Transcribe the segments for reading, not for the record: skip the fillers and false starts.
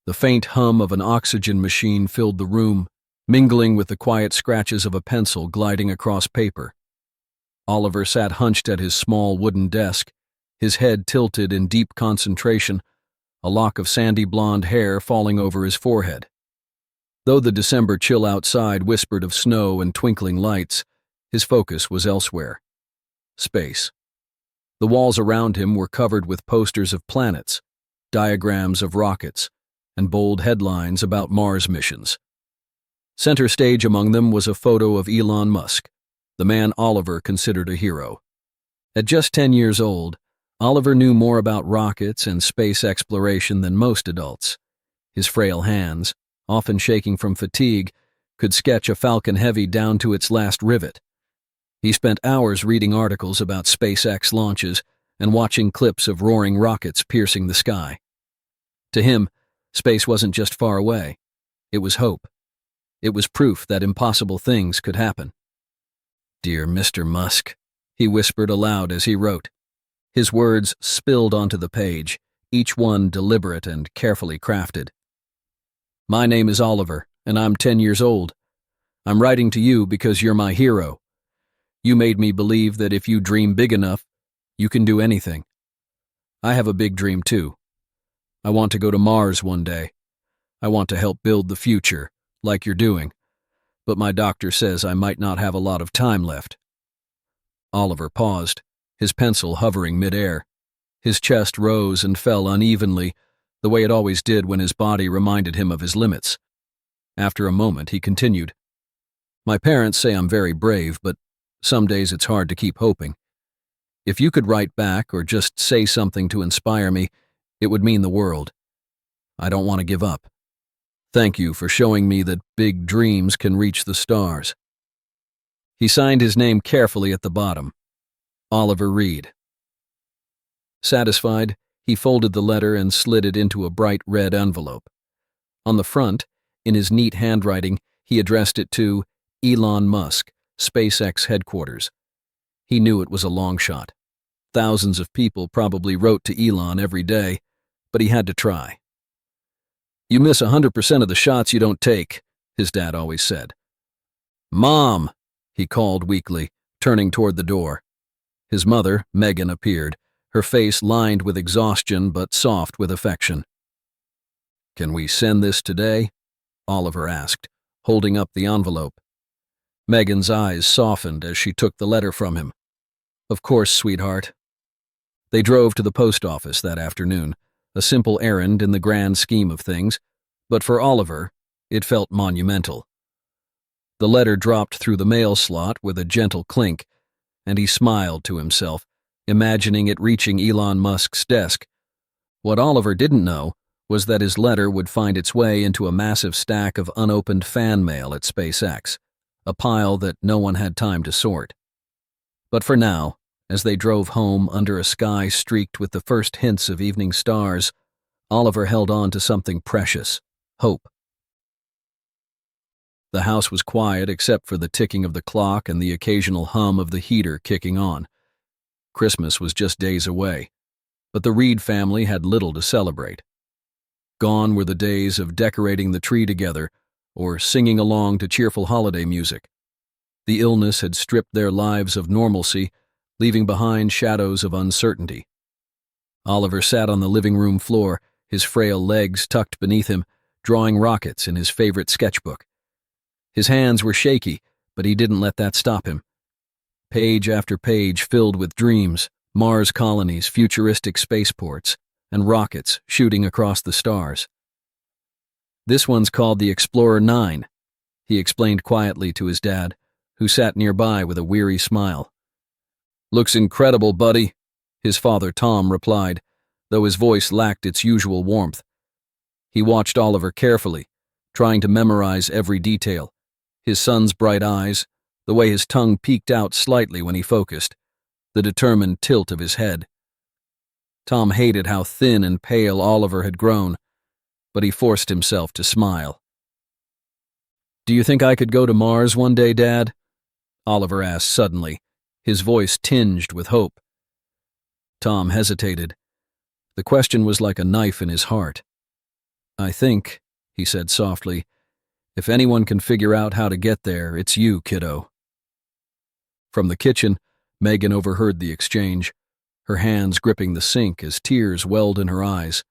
The faint hum of an oxygen machine filled the room, mingling with the quiet scratches of a pencil gliding across paper. Oliver sat hunched at his small wooden desk, his head tilted in deep concentration, a lock of sandy blonde hair falling over his forehead. Though the December chill outside whispered of snow and twinkling lights, his focus was elsewhere. Space. The walls around him were covered with posters of planets, diagrams of rockets, and bold headlines about Mars missions. Center stage among them was a photo of Elon Musk, the man Oliver considered a hero. At just 10 years old, Oliver knew more about rockets and space exploration than most adults. His frail hands, often shaking from fatigue, could sketch a Falcon Heavy down to its last rivet. He spent hours reading articles about SpaceX launches and watching clips of roaring rockets piercing the sky. To him, space wasn't just far away. It was hope. It was proof that impossible things could happen. "Dear Mr. Musk," he whispered aloud as he wrote. His words spilled onto the page, each one deliberate and carefully crafted. "My name is Oliver, and I'm 10 years old. I'm writing to you because you're my hero. You made me believe that if you dream big enough, you can do anything. I have a big dream too. I want to go to Mars one day. I want to help build the future, like you're doing. But my doctor says I might not have a lot of time left." Oliver paused, his pencil hovering midair. His chest rose and fell unevenly, the way it always did when his body reminded him of his limits. After a moment, he continued, "My parents say I'm very brave, but some days it's hard to keep hoping. If you could write back or just say something to inspire me, it would mean the world. I don't want to give up. Thank you for showing me that big dreams can reach the stars." He signed his name carefully at the bottom. Oliver Reed. Satisfied, he folded the letter and slid it into a bright red envelope. On the front, in his neat handwriting, he addressed it to Elon Musk, SpaceX headquarters. He knew it was a long shot. Thousands of people probably wrote to Elon every day, but he had to try. "You miss 100% of the shots you don't take," his dad always said. "Mom," he called weakly, turning toward the door. His mother, Megan, appeared, her face lined with exhaustion but soft with affection. "Can we send this today?" Oliver asked, holding up the envelope. Megan's eyes softened as she took the letter from him. "Of course, sweetheart." They drove to the post office that afternoon, a simple errand in the grand scheme of things, but for Oliver, it felt monumental. The letter dropped through the mail slot with a gentle clink, and he smiled to himself, imagining it reaching Elon Musk's desk. What Oliver didn't know was that his letter would find its way into a massive stack of unopened fan mail at SpaceX, a pile that no one had time to sort. But for now, as they drove home under a sky streaked with the first hints of evening stars, Oliver held on to something precious: hope. The house was quiet except for the ticking of the clock and the occasional hum of the heater kicking on. Christmas was just days away, but the Reed family had little to celebrate. Gone were the days of decorating the tree together or singing along to cheerful holiday music. The illness had stripped their lives of normalcy, leaving behind shadows of uncertainty. Oliver sat on the living room floor, his frail legs tucked beneath him, drawing rockets in his favorite sketchbook. His hands were shaky, but he didn't let that stop him. Page after page filled with dreams, Mars colonies, futuristic spaceports, and rockets shooting across the stars. "This one's called the Explorer 9, he explained quietly to his dad, who sat nearby with a weary smile. "Looks incredible, buddy," his father Tom replied, though his voice lacked its usual warmth. He watched Oliver carefully, trying to memorize every detail: his son's bright eyes, the way his tongue peeked out slightly when he focused, the determined tilt of his head. Tom hated how thin and pale Oliver had grown, but he forced himself to smile. "Do you think I could go to Mars one day, Dad?" Oliver asked suddenly, his voice tinged with hope. Tom hesitated. The question was like a knife in his heart. I think, he said softly, if anyone can figure out how to get there, it's you, kiddo. From the kitchen, Megan overheard the exchange, her hands gripping the sink as tears welled in her eyes.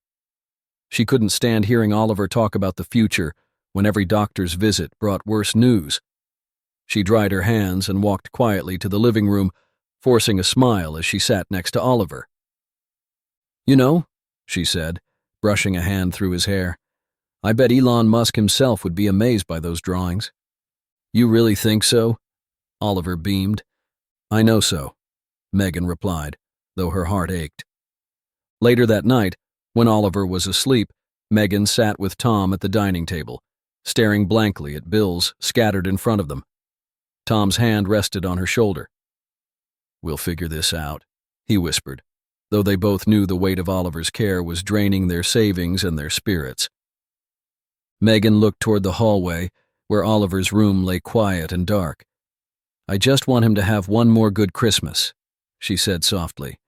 She couldn't stand hearing Oliver talk about the future when every doctor's visit brought worse news. She dried her hands and walked quietly to the living room, forcing a smile as she sat next to Oliver. You know, she said, brushing a hand through his hair, I bet Elon Musk himself would be amazed by those drawings. You really think so? Oliver beamed. I know so, Megan replied, though her heart ached. Later that night, when Oliver was asleep, Megan sat with Tom at the dining table, staring blankly at bills scattered in front of them. Tom's hand rested on her shoulder. We'll figure this out, he whispered, though they both knew the weight of Oliver's care was draining their savings and their spirits. Megan looked toward the hallway, where Oliver's room lay quiet and dark. I just want him to have one more good Christmas, she said softly.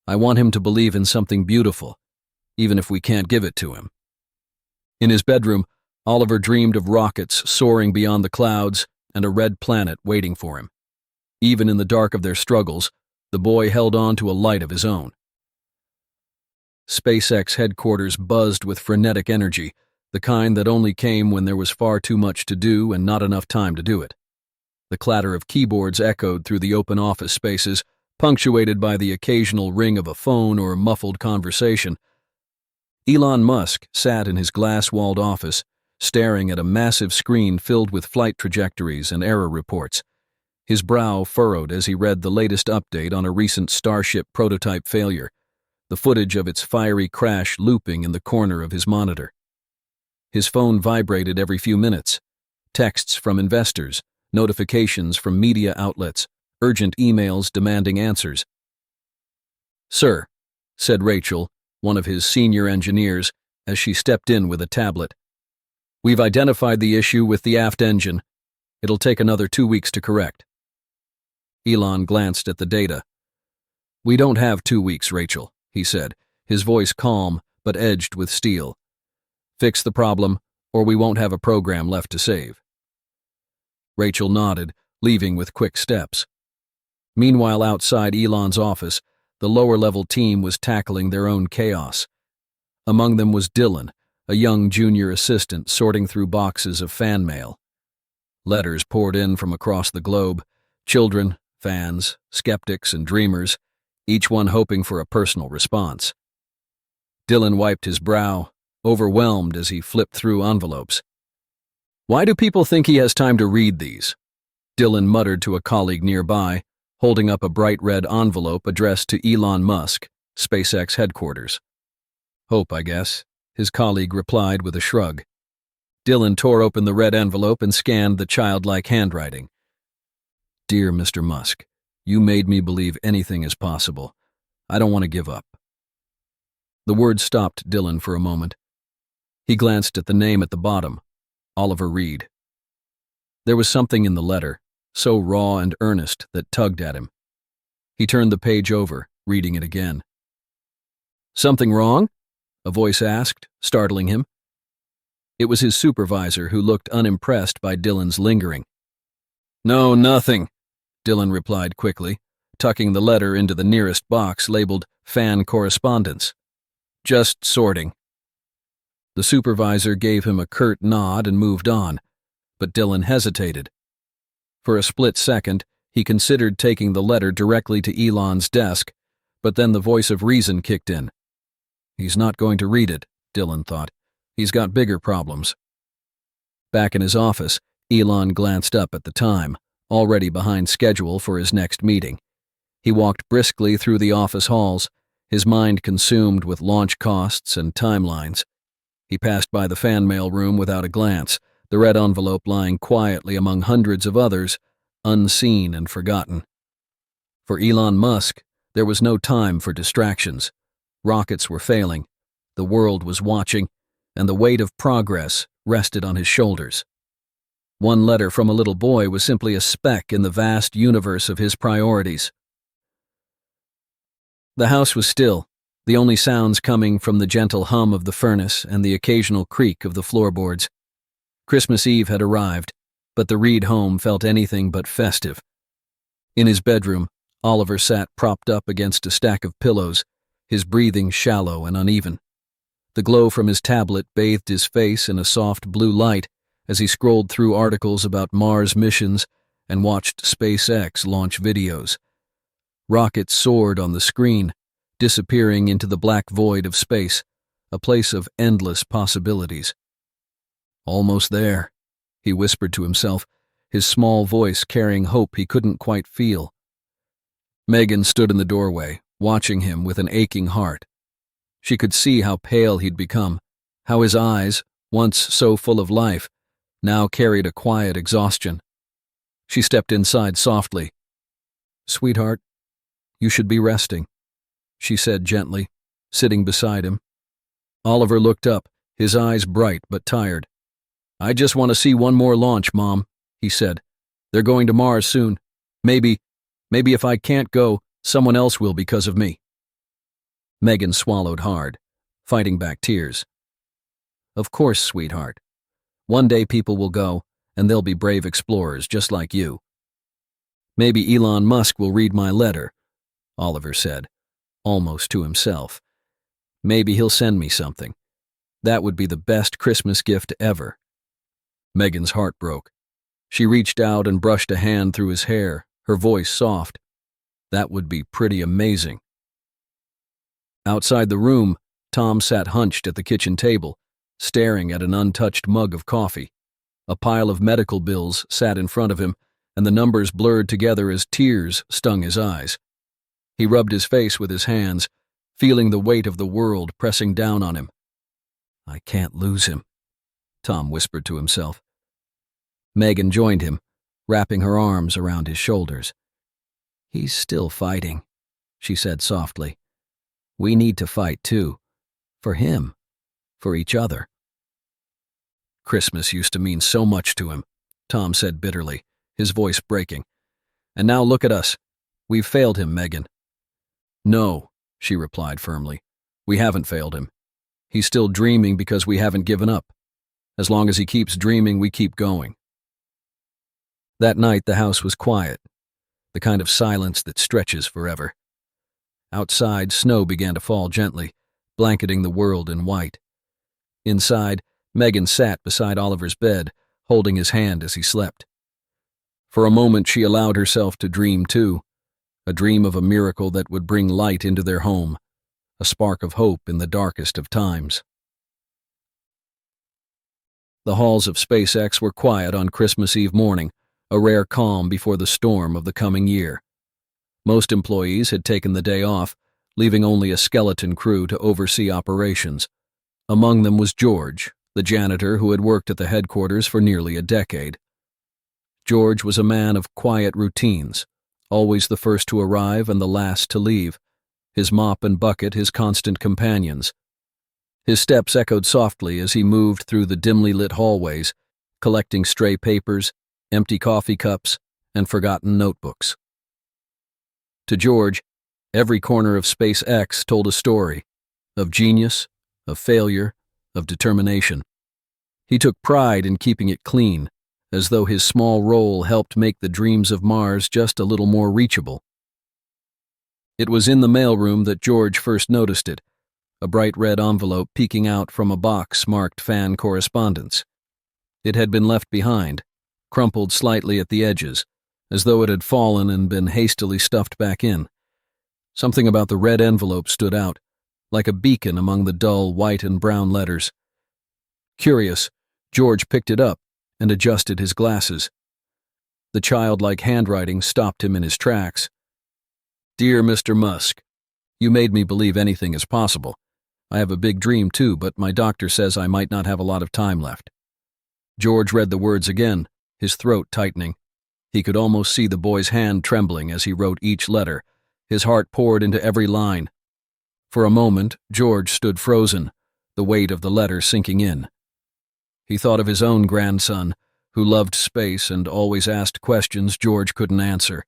I want him to believe in something beautiful, even if we can't give it to him. In his bedroom, Oliver dreamed of rockets soaring beyond the clouds and a red planet waiting for him. Even in the dark of their struggles, the boy held on to a light of his own. SpaceX headquarters buzzed with frenetic energy, the kind that only came when there was far too much to do and not enough time to do it. The clatter of keyboards echoed through the open office spaces, punctuated by the occasional ring of a phone or muffled conversation. Elon Musk sat in his glass-walled office, staring at a massive screen filled with flight trajectories and error reports. His brow furrowed as he read the latest update on a recent Starship prototype failure, the footage of its fiery crash looping in the corner of his monitor. His phone vibrated every few minutes. Texts from investors, notifications from media outlets, urgent emails demanding answers. Sir, said Rachel, one of his senior engineers, as she stepped in with a tablet. We've identified the issue with the aft engine. It'll take another 2 weeks to correct. Elon glanced at the data. We don't have 2 weeks, Rachel, he said, his voice calm but edged with steel. Fix the problem, or we won't have a program left to save. Rachel nodded, leaving with quick steps. Meanwhile, outside Elon's office, the lower-level team was tackling their own chaos. Among them was Dylan, a young junior assistant sorting through boxes of fan mail. Letters poured in from across the globe, children, fans, skeptics, and dreamers, each one hoping for a personal response. Dylan wiped his brow, overwhelmed as he flipped through envelopes. Why do people think he has time to read these? Dylan muttered to a colleague nearby, holding up a bright red envelope addressed to Elon Musk, SpaceX headquarters. Hope, I guess, his colleague replied with a shrug. Dylan tore open the red envelope and scanned the childlike handwriting. Dear Mr. Musk, you made me believe anything is possible. I don't want to give up. The words stopped Dylan for a moment. He glanced at the name at the bottom, Oliver Reed. There was something in the letter, so raw and earnest, that tugged at him. He turned the page over, reading it again. Something wrong? A voice asked, startling him. It was his supervisor, who looked unimpressed by Dylan's lingering. No, nothing, Dylan replied quickly, tucking the letter into the nearest box labeled Fan Correspondence. Just sorting. The supervisor gave him a curt nod and moved on, but Dylan hesitated. For a split second, he considered taking the letter directly to Elon's desk, but then the voice of reason kicked in. He's not going to read it, Dylan thought. He's got bigger problems. Back in his office, Elon glanced up at the time, already behind schedule for his next meeting. He walked briskly through the office halls, his mind consumed with launch costs and timelines. He passed by the fan mail room without a glance, the red envelope lying quietly among hundreds of others, unseen and forgotten. For Elon Musk, there was no time for distractions. Rockets were failing, the world was watching, and the weight of progress rested on his shoulders. One letter from a little boy was simply a speck in the vast universe of his priorities. The house was still, the only sounds coming from the gentle hum of the furnace and the occasional creak of the floorboards. Christmas Eve had arrived, but the Reed home felt anything but festive. In his bedroom, Oliver sat propped up against a stack of pillows, his breathing shallow and uneven. The glow from his tablet bathed his face in a soft blue light as he scrolled through articles about Mars missions and watched SpaceX launch videos. Rockets soared on the screen, disappearing into the black void of space, a place of endless possibilities. "Almost there," he whispered to himself, his small voice carrying hope he couldn't quite feel. Megan stood in the doorway, watching him with an aching heart. She could see how pale he'd become, how his eyes, once so full of life, now carried a quiet exhaustion. She stepped inside softly. "Sweetheart, you should be resting," she said gently, sitting beside him. Oliver looked up, his eyes bright but tired. "I just want to see one more launch, Mom," he said. "They're going to Mars soon. Maybe if I can't go, someone else will because of me." Megan swallowed hard, fighting back tears. "Of course, sweetheart. One day people will go, and they'll be brave explorers just like you." "Maybe Elon Musk will read my letter," Oliver said, almost to himself. "Maybe he'll send me something. That would be the best Christmas gift ever." Megan's heart broke. She reached out and brushed a hand through his hair, her voice soft. "That would be pretty amazing." Outside the room, Tom sat hunched at the kitchen table, staring at an untouched mug of coffee. A pile of medical bills sat in front of him, and the numbers blurred together as tears stung his eyes. He rubbed his face with his hands, feeling the weight of the world pressing down on him. "I can't lose him," Tom whispered to himself. Megan joined him, wrapping her arms around his shoulders. "He's still fighting," she said softly. "We need to fight too. For him. For each other." "Christmas used to mean so much to him," Tom said bitterly, his voice breaking. "And now look at us. We've failed him, Megan." "No," she replied firmly. "We haven't failed him. He's still dreaming because we haven't given up. As long as he keeps dreaming, we keep going." That night the house was quiet, the kind of silence that stretches forever. Outside, snow began to fall gently, blanketing the world in white. Inside, Megan sat beside Oliver's bed, holding his hand as he slept. For a moment she allowed herself to dream too, a dream of a miracle that would bring light into their home, a spark of hope in the darkest of times. The halls of SpaceX were quiet on Christmas Eve morning, a rare calm before the storm of the coming year. Most employees had taken the day off, leaving only a skeleton crew to oversee operations. Among them was George, the janitor who had worked at the headquarters for nearly a decade. George was a man of quiet routines, always the first to arrive and the last to leave, his mop and bucket his constant companions. His steps echoed softly as he moved through the dimly lit hallways, collecting stray papers, empty coffee cups, and forgotten notebooks. To George, every corner of SpaceX told a story, of genius, of failure, of determination. He took pride in keeping it clean, as though his small role helped make the dreams of Mars just a little more reachable. It was in the mailroom that George first noticed it, a bright red envelope peeking out from a box marked fan correspondence. It had been left behind, crumpled slightly at the edges, as though it had fallen and been hastily stuffed back in. Something about the red envelope stood out, like a beacon among the dull white and brown letters. Curious, George picked it up and adjusted his glasses. The childlike handwriting stopped him in his tracks. "Dear Mr. Musk, you made me believe anything is possible. I have a big dream too, but my doctor says I might not have a lot of time left." George read the words again, his throat tightening. He could almost see the boy's hand trembling as he wrote each letter. His heart poured into every line. For a moment, George stood frozen, the weight of the letter sinking in. He thought of his own grandson, who loved space and always asked questions George couldn't answer.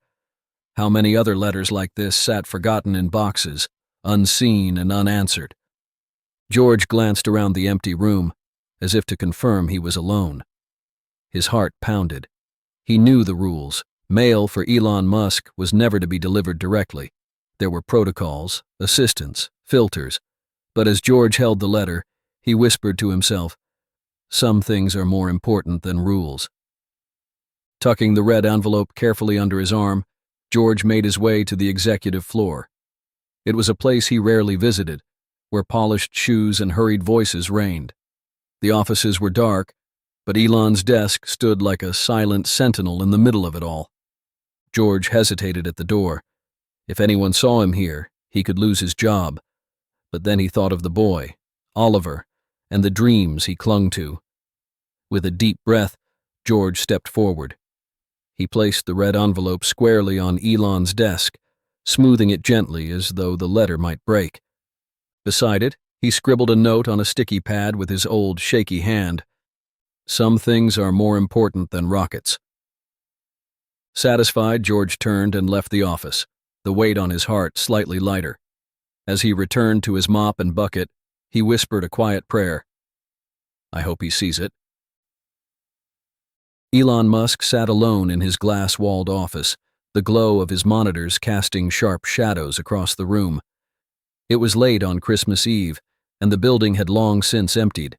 How many other letters like this sat forgotten in boxes, unseen and unanswered. George glanced around the empty room, as if to confirm he was alone. His heart pounded. He knew the rules. Mail for Elon Musk was never to be delivered directly. There were protocols, assistants, filters. But as George held the letter, he whispered to himself, "Some things are more important than rules." Tucking the red envelope carefully under his arm, George made his way to the executive floor. It was a place he rarely visited, where polished shoes and hurried voices reigned. The offices were dark, but Elon's desk stood like a silent sentinel in the middle of it all. George hesitated at the door. If anyone saw him here, he could lose his job. But then he thought of the boy, Oliver, and the dreams he clung to. With a deep breath, George stepped forward. He placed the red envelope squarely on Elon's desk, smoothing it gently as though the letter might break. Beside it, he scribbled a note on a sticky pad with his old, shaky hand. "Some things are more important than rockets." Satisfied, George turned and left the office, the weight on his heart slightly lighter. As he returned to his mop and bucket, he whispered a quiet prayer. "I hope he sees it." Elon Musk sat alone in his glass-walled office, the glow of his monitors casting sharp shadows across the room. It was late on Christmas Eve, and the building had long since emptied.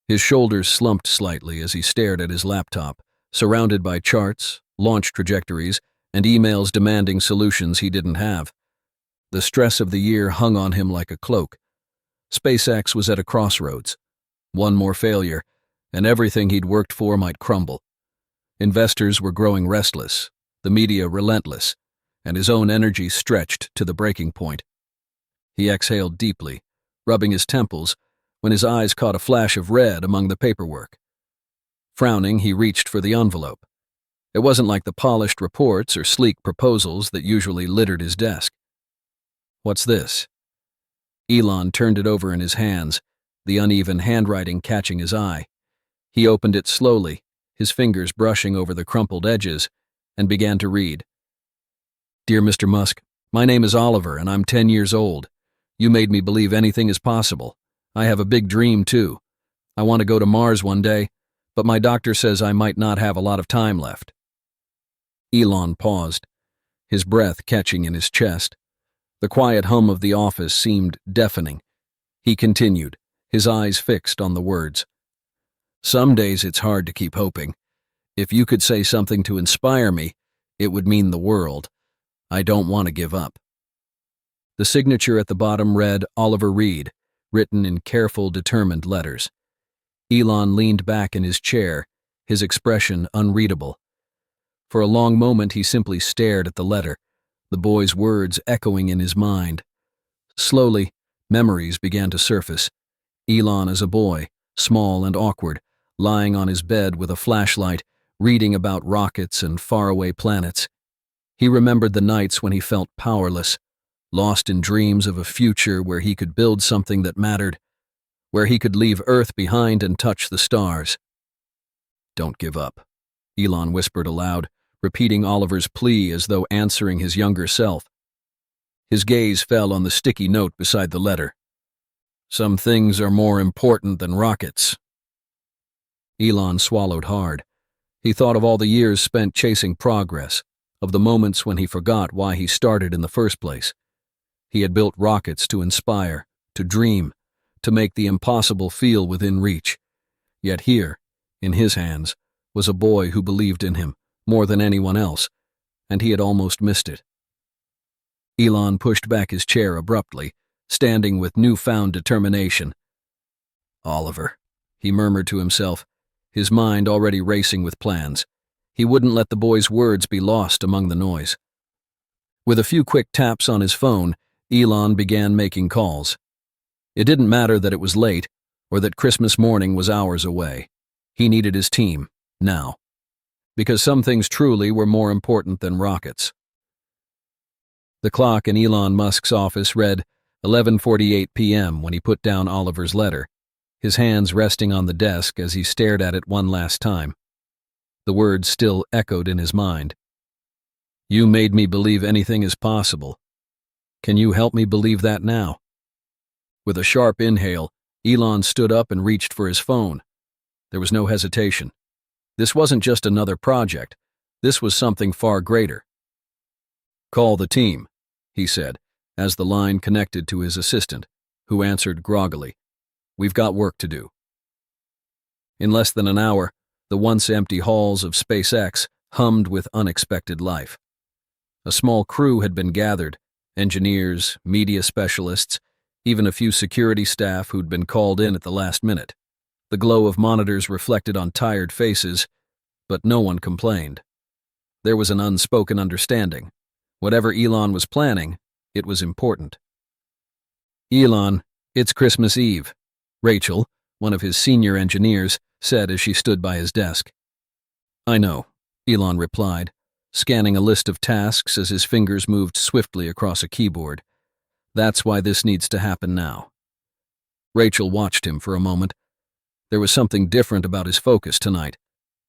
His shoulders slumped slightly as he stared at his laptop, surrounded by charts, launch trajectories, and emails demanding solutions he didn't have. The stress of the year hung on him like a cloak. SpaceX was at a crossroads. One more failure, and everything he'd worked for might crumble. Investors were growing restless, the media relentless, and his own energy stretched to the breaking point. He exhaled deeply, rubbing his temples, when his eyes caught a flash of red among the paperwork. Frowning, he reached for the envelope. It wasn't like the polished reports or sleek proposals that usually littered his desk. "What's this?" Elon turned it over in his hands, the uneven handwriting catching his eye. He opened it slowly, his fingers brushing over the crumpled edges, and began to read. "Dear Mr. Musk, my name is Oliver and I'm 10 years old. You made me believe anything is possible. I have a big dream too. I want to go to Mars one day, but my doctor says I might not have a lot of time left." Elon paused, his breath catching in his chest. The quiet hum of the office seemed deafening. He continued, his eyes fixed on the words. "Some days it's hard to keep hoping. If you could say something to inspire me, it would mean the world. I don't want to give up." The signature at the bottom read Oliver Reed, written in careful, determined letters. Elon leaned back in his chair, his expression unreadable. For a long moment he simply stared at the letter, the boy's words echoing in his mind. Slowly, memories began to surface. Elon as a boy, small and awkward, lying on his bed with a flashlight, reading about rockets and faraway planets. He remembered the nights when he felt powerless, lost in dreams of a future where he could build something that mattered, where he could leave Earth behind and touch the stars. "Don't give up," Elon whispered aloud, repeating Oliver's plea as though answering his younger self. His gaze fell on the sticky note beside the letter. "Some things are more important than rockets." Elon swallowed hard. He thought of all the years spent chasing progress, of the moments when he forgot why he started in the first place. He had built rockets to inspire, to dream, to make the impossible feel within reach. Yet here, in his hands, was a boy who believed in him more than anyone else, and he had almost missed it. Elon pushed back his chair abruptly, standing with newfound determination. "Oliver," he murmured to himself, his mind already racing with plans. He wouldn't let the boy's words be lost among the noise. With a few quick taps on his phone, Elon began making calls. It didn't matter that it was late, or that Christmas morning was hours away. He needed his team, now. Because some things truly were more important than rockets. The clock in Elon Musk's office read 11:48 p.m. when he put down Oliver's letter, his hands resting on the desk as he stared at it one last time. The words still echoed in his mind. "You made me believe anything is possible." Can you help me believe that now? With a sharp inhale, Elon stood up and reached for his phone. There was no hesitation. This wasn't just another project. This was something far greater. Call the team, he said, as the line connected to his assistant, who answered groggily. We've got work to do. In less than an hour, the once empty halls of SpaceX hummed with unexpected life. A small crew had been gathered, engineers, media specialists, even a few security staff who'd been called in at the last minute. The glow of monitors reflected on tired faces, but no one complained. There was an unspoken understanding. Whatever Elon was planning, it was important. Elon, it's Christmas Eve, Rachel, one of his senior engineers, said as she stood by his desk. I know, Elon replied, scanning a list of tasks as his fingers moved swiftly across a keyboard. That's why this needs to happen now. Rachel watched him for a moment. There was something different about his focus tonight.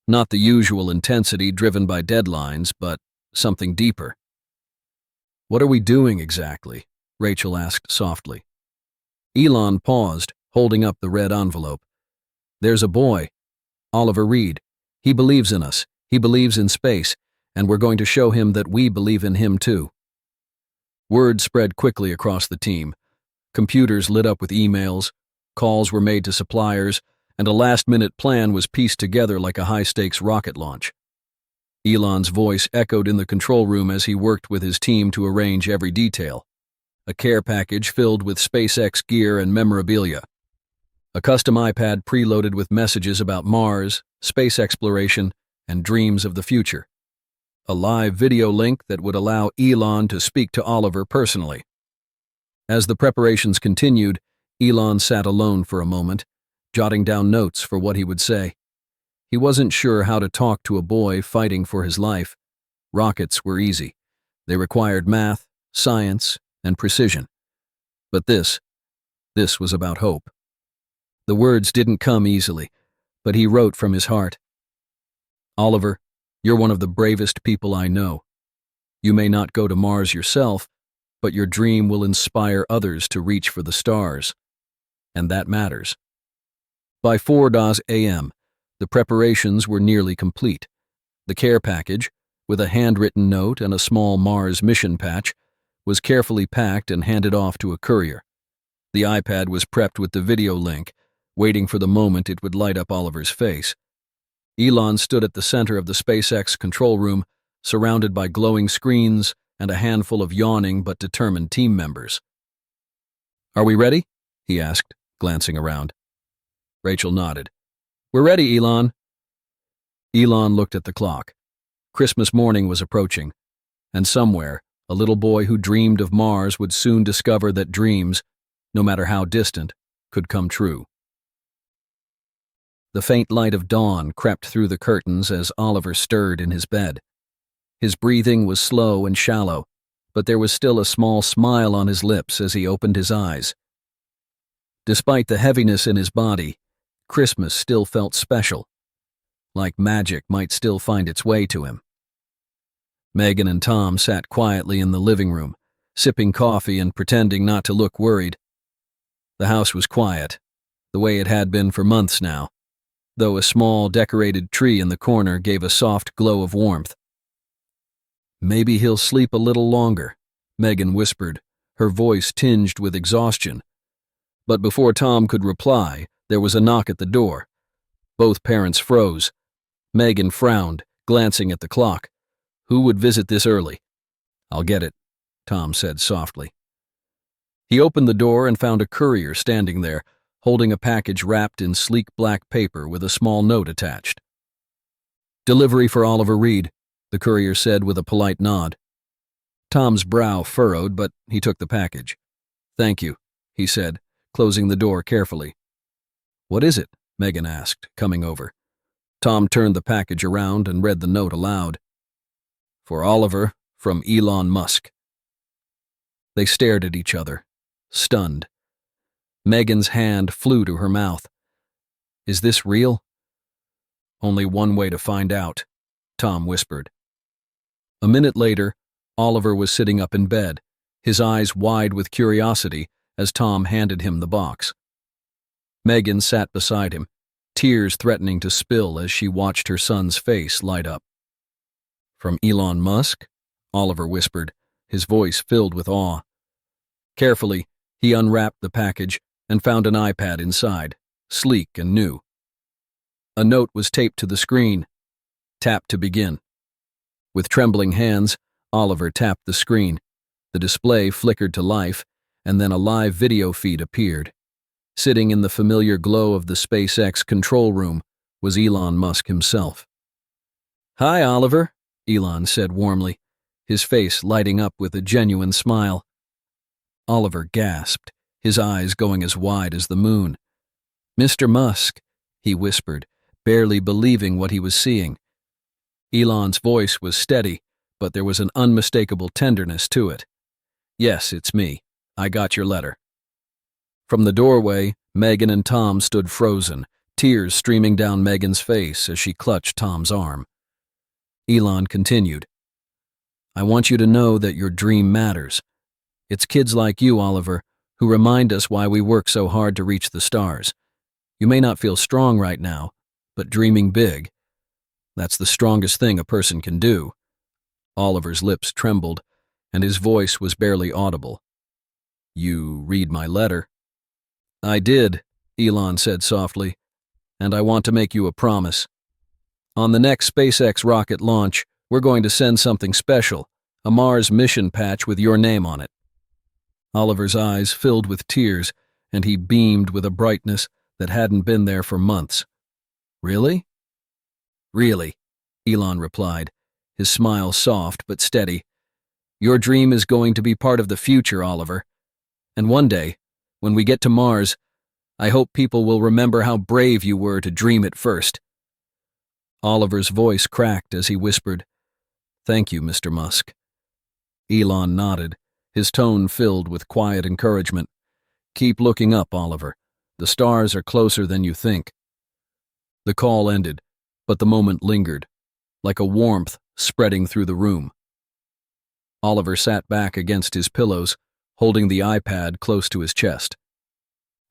Not the usual intensity driven by deadlines, but something deeper. What are we doing exactly? Rachel asked softly. Elon paused, holding up the red envelope. There's a boy, Oliver Reed. He believes in us. He believes in space, and we're going to show him that we believe in him too. Word spread quickly across the team. Computers lit up with emails, calls were made to suppliers, and a last-minute plan was pieced together like a high-stakes rocket launch. Elon's voice echoed in the control room as he worked with his team to arrange every detail. A care package filled with SpaceX gear and memorabilia. A custom iPad preloaded with messages about Mars, space exploration, and dreams of the future. A live video link that would allow Elon to speak to Oliver personally. As the preparations continued, Elon sat alone for a moment, jotting down notes for what he would say. He wasn't sure how to talk to a boy fighting for his life. Rockets were easy. They required math, science, and precision. But this was about hope. The words didn't come easily, but he wrote from his heart. Oliver, you're one of the bravest people I know. You may not go to Mars yourself, but your dream will inspire others to reach for the stars. And that matters. By 4 a.m., the preparations were nearly complete. The care package, with a handwritten note and a small Mars mission patch, was carefully packed and handed off to a courier. The iPad was prepped with the video link, waiting for the moment it would light up Oliver's face. Elon stood at the center of the SpaceX control room, surrounded by glowing screens and a handful of yawning but determined team members. Are we ready? He asked, glancing around. Rachel nodded. We're ready, Elon. Elon looked at the clock. Christmas morning was approaching, and somewhere, a little boy who dreamed of Mars would soon discover that dreams, no matter how distant, could come true. The faint light of dawn crept through the curtains as Oliver stirred in his bed. His breathing was slow and shallow, but there was still a small smile on his lips as he opened his eyes. Despite the heaviness in his body, Christmas still felt special, like magic might still find its way to him. Megan and Tom sat quietly in the living room, sipping coffee and pretending not to look worried. The house was quiet, the way it had been for months now, though a small decorated tree in the corner gave a soft glow of warmth. Maybe he'll sleep a little longer, Megan whispered, her voice tinged with exhaustion. But before Tom could reply, there was a knock at the door. Both parents froze. Megan frowned, glancing at the clock. Who would visit this early? I'll get it, Tom said softly. He opened the door and found a courier standing there, holding a package wrapped in sleek black paper with a small note attached. Delivery for Oliver Reed, the courier said with a polite nod. Tom's brow furrowed, but he took the package. Thank you, he said, closing the door carefully. What is it? Megan asked, coming over. Tom turned the package around and read the note aloud. For Oliver, from Elon Musk. They stared at each other, stunned. Megan's hand flew to her mouth. Is this real? Only one way to find out, Tom whispered. A minute later, Oliver was sitting up in bed, his eyes wide with curiosity as Tom handed him the box. Megan sat beside him, tears threatening to spill as she watched her son's face light up. "From Elon Musk?" Oliver whispered, his voice filled with awe. Carefully, he unwrapped the package and found an iPad inside, sleek and new. A note was taped to the screen. "Tap to begin." With trembling hands, Oliver tapped the screen. The display flickered to life, and then a live video feed appeared. Sitting in the familiar glow of the SpaceX control room was Elon Musk himself. "Hi, Oliver," Elon said warmly, his face lighting up with a genuine smile. Oliver gasped, his eyes going as wide as the moon. "Mr. Musk," he whispered, barely believing what he was seeing. Elon's voice was steady, but there was an unmistakable tenderness to it. "Yes, it's me. I got your letter." From the doorway, Megan and Tom stood frozen, tears streaming down Megan's face as she clutched Tom's arm. Elon continued, "I want you to know that your dream matters. It's kids like you, Oliver, who remind us why we work so hard to reach the stars. You may not feel strong right now, but dreaming big, that's the strongest thing a person can do." Oliver's lips trembled, and his voice was barely audible. "You read my letter?" "I did," Elon said softly, "and I want to make you a promise. On the next SpaceX rocket launch, we're going to send something special, a Mars mission patch with your name on it." Oliver's eyes filled with tears, and he beamed with a brightness that hadn't been there for months. "Really?" "Really," Elon replied, his smile soft but steady. "Your dream is going to be part of the future, Oliver. And one day, when we get to Mars, I hope people will remember how brave you were to dream it first." Oliver's voice cracked as he whispered, "Thank you, Mr. Musk." Elon nodded, his tone filled with quiet encouragement. "Keep looking up, Oliver. The stars are closer than you think." The call ended, but the moment lingered, like a warmth spreading through the room. Oliver sat back against his pillows, holding the iPad close to his chest.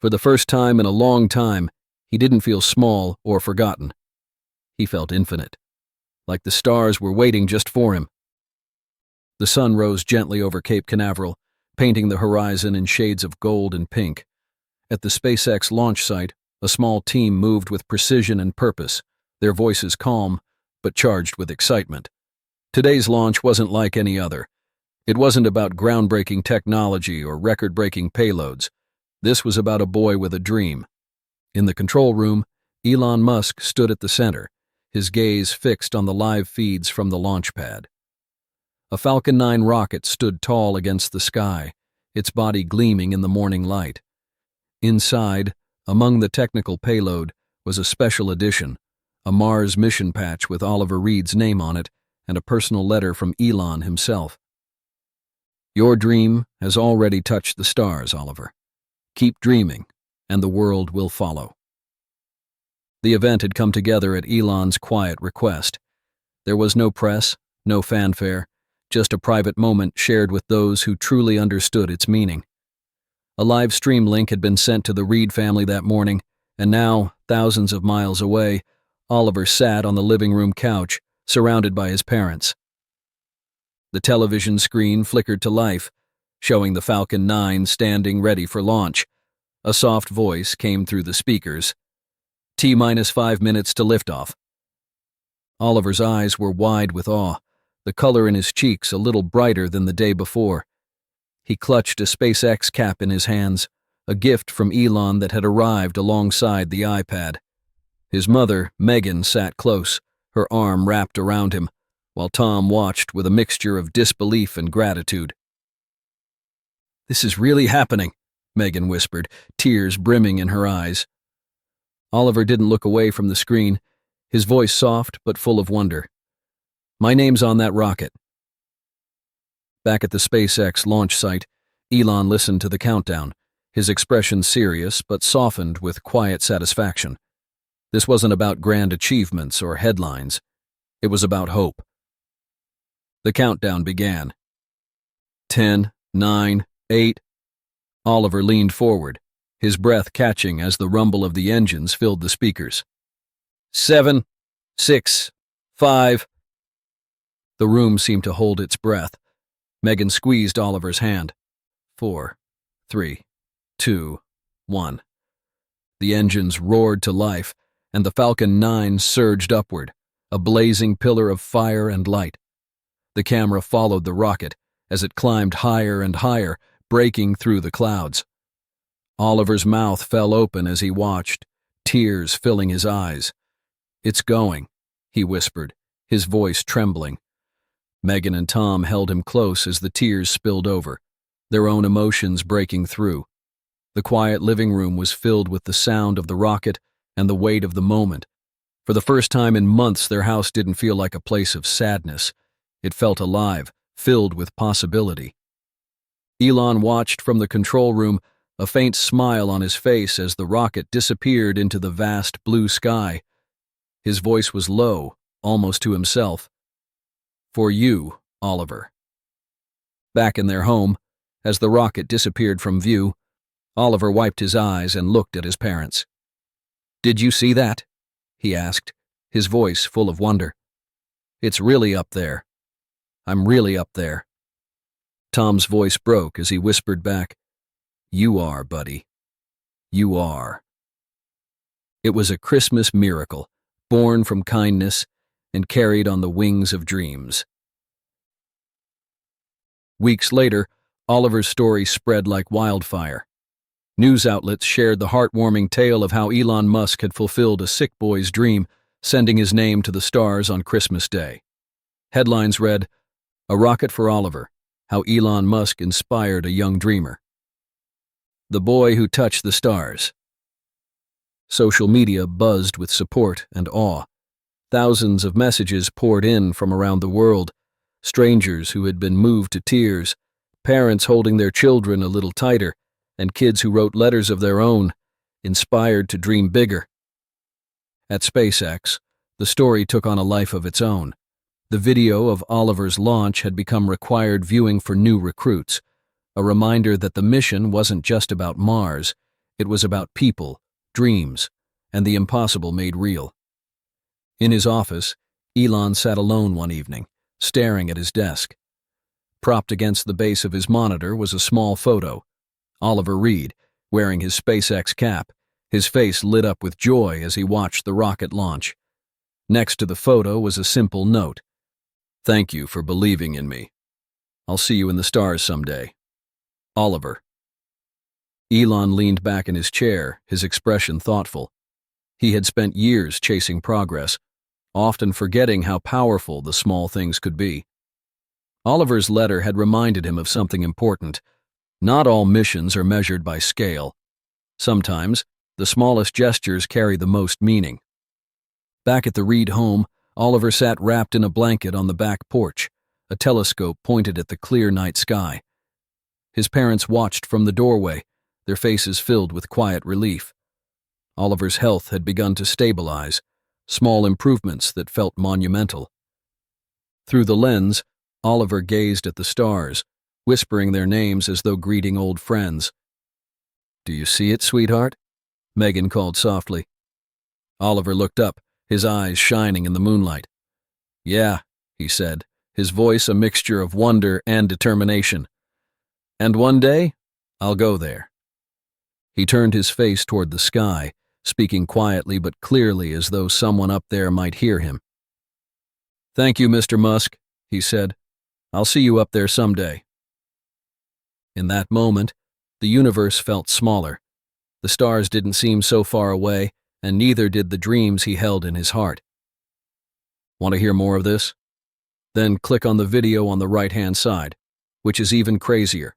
For the first time in a long time, he didn't feel small or forgotten. He felt infinite, like the stars were waiting just for him. The sun rose gently over Cape Canaveral, painting the horizon in shades of gold and pink. At the SpaceX launch site, a small team moved with precision and purpose, their voices calm, but charged with excitement. Today's launch wasn't like any other. It wasn't about groundbreaking technology or record-breaking payloads. This was about a boy with a dream. In the control room, Elon Musk stood at the center, his gaze fixed on the live feeds from the launch pad. A Falcon 9 rocket stood tall against the sky, its body gleaming in the morning light. Inside, among the technical payload, was a special edition, a Mars mission patch with Oliver Reed's name on it and a personal letter from Elon himself. "Your dream has already touched the stars, Oliver. Keep dreaming, and the world will follow." The event had come together at Elon's quiet request. There was no press, no fanfare, just a private moment shared with those who truly understood its meaning. A live stream link had been sent to the Reed family that morning, and now, thousands of miles away, Oliver sat on the living room couch, surrounded by his parents. The television screen flickered to life, showing the Falcon 9 standing ready for launch. A soft voice came through the speakers. "T-5 minutes to liftoff." Oliver's eyes were wide with awe, the color in his cheeks a little brighter than the day before. He clutched a SpaceX cap in his hands, a gift from Elon that had arrived alongside the iPad. His mother, Megan, sat close, her arm wrapped around him, while Tom watched with a mixture of disbelief and gratitude. "This is really happening," Megan whispered, tears brimming in her eyes. Oliver didn't look away from the screen, his voice soft but full of wonder. "My name's on that rocket." Back at the SpaceX launch site, Elon listened to the countdown, his expression serious but softened with quiet satisfaction. This wasn't about grand achievements or headlines. It was about hope. The countdown began. 10, 9, 8. Oliver leaned forward, his breath catching as the rumble of the engines filled the speakers. 7, 6, 5. The room seemed to hold its breath. Megan squeezed Oliver's hand. 4, 3, 2, 1. The engines roared to life, and the Falcon 9 surged upward, a blazing pillar of fire and light. The camera followed the rocket as it climbed higher and higher, breaking through the clouds. Oliver's mouth fell open as he watched, tears filling his eyes. "It's going," he whispered, his voice trembling. Megan and Tom held him close as the tears spilled over, their own emotions breaking through. The quiet living room was filled with the sound of the rocket and the weight of the moment. For the first time in months, their house didn't feel like a place of sadness. It felt alive, filled with possibility. Elon watched from the control room, a faint smile on his face as the rocket disappeared into the vast blue sky. His voice was low, almost to himself. "For you, Oliver." Back in their home, as the rocket disappeared from view, Oliver wiped his eyes and looked at his parents. "Did you see that?" he asked, his voice full of wonder. "It's really up there. I'm really up there." Tom's voice broke as he whispered back, "You are, buddy. You are." It was a Christmas miracle, born from kindness and carried on the wings of dreams. Weeks later, Oliver's story spread like wildfire. News outlets shared the heartwarming tale of how Elon Musk had fulfilled a sick boy's dream, sending his name to the stars on Christmas Day. Headlines read, "A rocket for Oliver, how Elon Musk inspired a young dreamer." "The boy who touched the stars." Social media buzzed with support and awe. Thousands of messages poured in from around the world, strangers who had been moved to tears, parents holding their children a little tighter, and kids who wrote letters of their own, inspired to dream bigger. At SpaceX, the story took on a life of its own. The video of Oliver's launch had become required viewing for new recruits, a reminder that the mission wasn't just about Mars, it was about people, dreams, and the impossible made real. In his office, Elon sat alone one evening, staring at his desk. Propped against the base of his monitor was a small photo. Oliver Reed, wearing his SpaceX cap, his face lit up with joy as he watched the rocket launch. Next to the photo was a simple note. "Thank you for believing in me. I'll see you in the stars someday. Oliver." Elon leaned back in his chair, his expression thoughtful. He had spent years chasing progress, often forgetting how powerful the small things could be. Oliver's letter had reminded him of something important. Not all missions are measured by scale. Sometimes, the smallest gestures carry the most meaning. Back at the Reed home, Oliver sat wrapped in a blanket on the back porch, a telescope pointed at the clear night sky. His parents watched from the doorway, their faces filled with quiet relief. Oliver's health had begun to stabilize, small improvements that felt monumental. Through the lens, Oliver gazed at the stars, whispering their names as though greeting old friends. "Do you see it, sweetheart?" Megan called softly. Oliver looked up, his eyes shining in the moonlight. "Yeah," he said, his voice a mixture of wonder and determination. "And one day, I'll go there." He turned his face toward the sky, speaking quietly but clearly as though someone up there might hear him. "Thank you, Mr. Musk," he said. "I'll see you up there someday." In that moment, the universe felt smaller. The stars didn't seem so far away, and neither did the dreams he held in his heart. Want to hear more of this? Then click on the video on the right-hand side, which is even crazier.